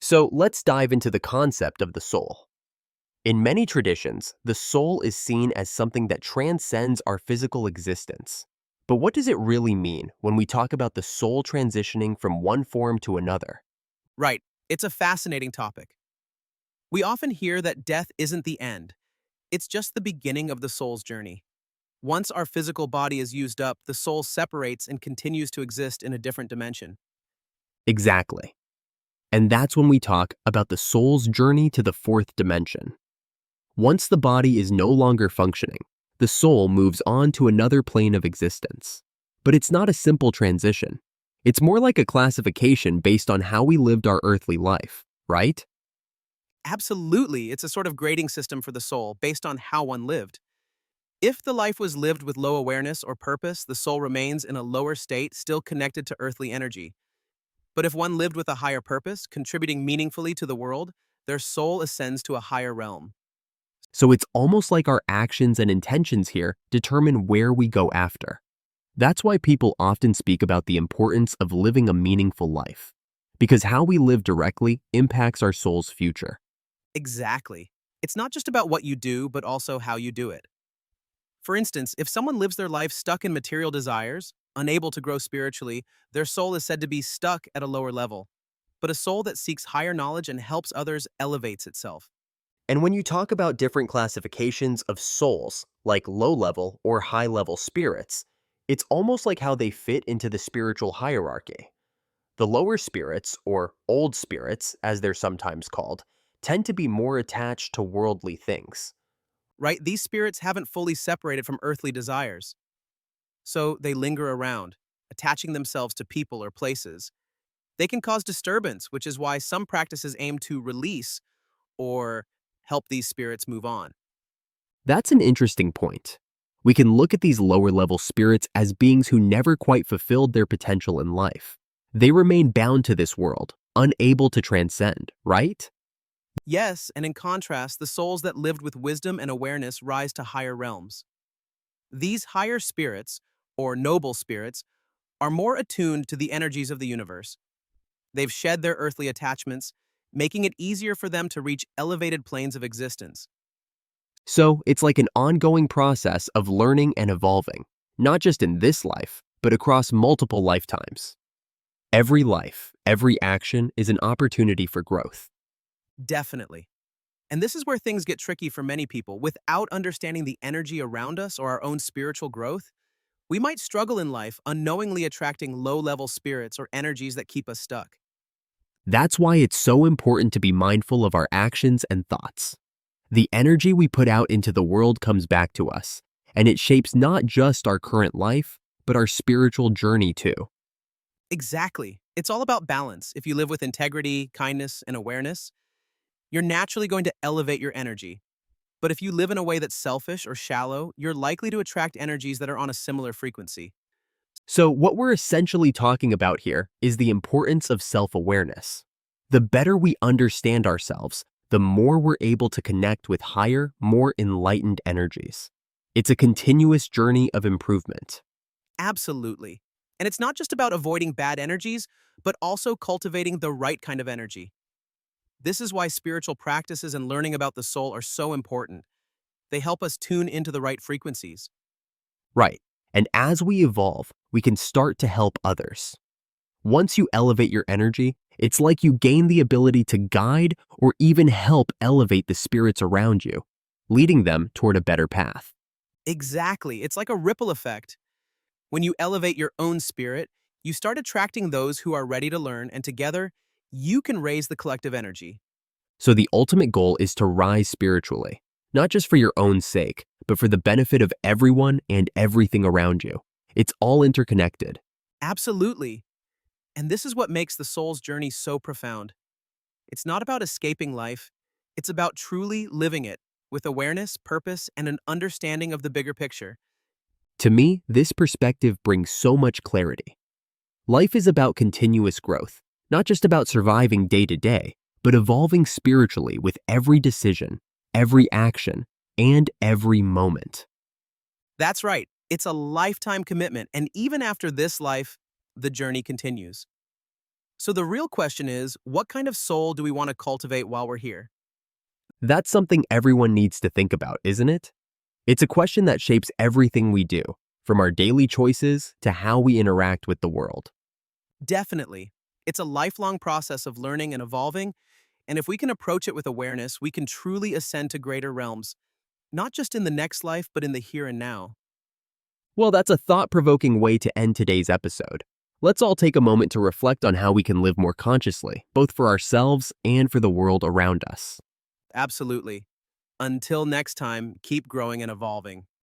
So let's dive into the concept of the soul. In many traditions, the soul is seen as something that transcends our physical existence. But what does it really mean when we talk about the soul transitioning from one form to another? Right. It's a fascinating topic. We often hear that death isn't the end, it's just the beginning of the soul's journey. Once our physical body is used up, the soul separates and continues to exist in a different dimension. Exactly. And that's when we talk about the soul's journey to the fourth dimension. Once the body is no longer functioning, the soul moves on to another plane of existence. But it's not a simple transition. It's more like a classification based on how we lived our earthly life, right? Absolutely, it's a sort of grading system for the soul based on how one lived. If the life was lived with low awareness or purpose, the soul remains in a lower state, still connected to earthly energy. But if one lived with a higher purpose, contributing meaningfully to the world, their soul ascends to a higher realm. So it's almost like our actions and intentions here determine where we go after. That's why people often speak about the importance of living a meaningful life, because how we live directly impacts our soul's future. Exactly. It's not just about what you do, but also how you do it. For instance, if someone lives their life stuck in material desires, unable to grow spiritually, their soul is said to be stuck at a lower level. But a soul that seeks higher knowledge and helps others elevates itself. And when you talk about different classifications of souls, like low level or high level spirits, it's almost like how they fit into the spiritual hierarchy. The lower spirits, or old spirits as they're sometimes called, tend to be more attached to worldly things. Right? These spirits haven't fully separated from earthly desires, so they linger around, attaching themselves to people or places. They can cause disturbance, which is why some practices aim to release or help these spirits move on. That's an interesting point. We can look at these lower level spirits as beings who never quite fulfilled their potential in life. They remain bound to this world, unable to transcend, right? Yes, and in contrast, the souls that lived with wisdom and awareness rise to higher realms. These higher spirits, or noble spirits, are more attuned to the energies of the universe. They've shed their earthly attachments, making it easier for them to reach elevated planes of existence. So it's like an ongoing process of learning and evolving, not just in this life, but across multiple lifetimes. Every life, every action is an opportunity for growth. Definitely. And this is where things get tricky for many people. Without understanding the energy around us or our own spiritual growth, we might struggle in life unknowingly attracting low level spirits or energies that keep us stuck. That's why it's so important to be mindful of our actions and thoughts. The energy we put out into the world comes back to us, and it shapes not just our current life, but our spiritual journey too. Exactly. It's all about balance. If you live with integrity, kindness, and awareness, you're naturally going to elevate your energy. But if you live in a way that's selfish or shallow, you're likely to attract energies that are on a similar frequency. So, what we're essentially talking about here is the importance of self awareness. The better we understand ourselves, the more we're able to connect with higher, more enlightened energies. It's a continuous journey of improvement. Absolutely. And it's not just about avoiding bad energies, but also cultivating the right kind of energy. This is why spiritual practices and learning about the soul are so important. They help us tune into the right frequencies. Right. And as we evolve, we can start to help others. Once you elevate your energy, it's like you gain the ability to guide or even help elevate the spirits around you, leading them toward a better path. Exactly. It's like a ripple effect. When you elevate your own spirit, you start attracting those who are ready to learn, and together, you can raise the collective energy. So the ultimate goal is to rise spiritually, not just for your own sake, but for the benefit of everyone and everything around you. It's all interconnected. Absolutely. And this is what makes the soul's journey so profound. It's not about escaping life, it's about truly living it with awareness, purpose, and an understanding of the bigger picture. To me, this perspective brings so much clarity. Life is about continuous growth, not just about surviving day to day, but evolving spiritually with every decision, every action, and every moment. That's right, it's a lifetime commitment, and even after this life, the journey continues. So the real question is, what kind of soul do we want to cultivate while we're here? That's something everyone needs to think about, isn't it? It's a question that shapes everything we do, from our daily choices to how we interact with the world. Definitely. It's a lifelong process of learning and evolving, and if we can approach it with awareness, we can truly ascend to greater realms, not just in the next life, but in the here and now. Well, that's a thought provoking way to end today's episode. Let's all take a moment to reflect on how we can live more consciously, both for ourselves and for the world around us. Absolutely. Until next time, keep growing and evolving.